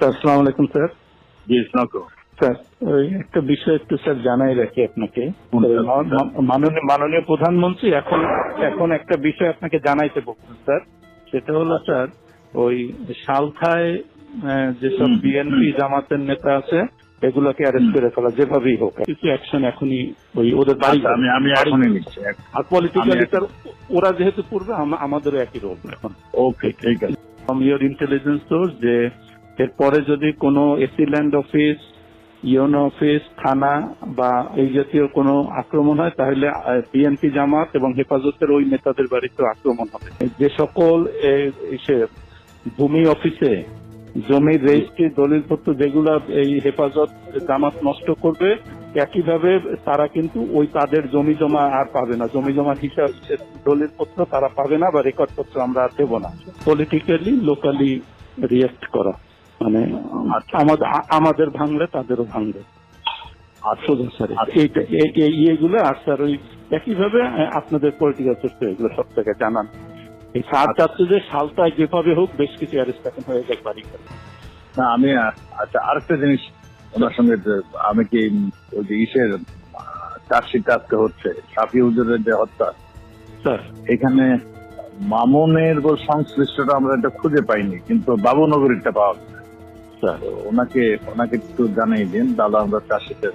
Sir আসসালামু আলাইকুম sir. জি স্নাকো sir ওই একটা বিষয় একটু স্যার জানাই রাখি আপনাকে। মাননীয় প্রধানমন্ত্রী এখন একটা বিষয় আপনাকে জানাইতে বলছেন স্যার। সেটা হলো স্যার ওই সালথায় যেসব বিএনপি জামাতের নেতা আছে এগুলোকে অ্যারেস্ট করে ফেলা যেভাবেই হোক, কিছু অ্যাকশন এখনই ওই ওদের বাড়ি আমি এখনই নিচ্ছি। আর পলিটিক্যালি স্যার ওরা যেহেতু পূর্বে আমাদেরও একই রোল এখন। ওকে ঠিক আছে। ফ্রম ইয়োর ইন্টেলিজেন্স সোর্স যে এরপরে যদি কোনো AC land office, UNO office, থানা বা এই জাতীয় কোনো আক্রমণ হয় তাহলে বিএনপি জামাত এবং হেফাজতের ওই নেতাদের বাড়িতে আক্রমণ হবে। যে সকল ভূমি অফিসে জমির রেজিস্ট্রি দলিলপত্র যেগুলা এই হেফাজত জামাত নষ্ট করবে, একইভাবে তারা কিন্তু ওই তাদের জমি জমা আর পাবে না, জমি জমা হিসাব দলিলপত্র তারা পাবে না বা রেকর্ডপত্র আমরা আর দেবো না। পলিটিক্যালি লোকালি রিয়েক্ট করা মানে আমাদের ভাঙলে তাদেরও ভাঙবে। এইগুলো আর স্যার ওই একইভাবে আপনাদের পলিটিক্যাল সোর্সে এগুলো সব থেকে জানান। এই সার চাচ্ছে যে সালটায় যেভাবে হোক বেশ কিছু অ্যারেস্ট এখন হয়ে যায় বাড়ি করে। না আমি আচ্ছা আরেকটা জিনিস ওনার সঙ্গে আমি কি ওই যে ইসের চার্জশিট আজকে হচ্ছে শাফি হুজুরের যে হত্যা, স্যার এখানে মামুনের সংশ্লিষ্টটা আমরা এটা খুঁজে পাইনি, কিন্তু বাবুনগরীরটা পাওয়া গেছে। ওনাকে একটু জানাই দিন, তাহলে আমরা চার্জশিটের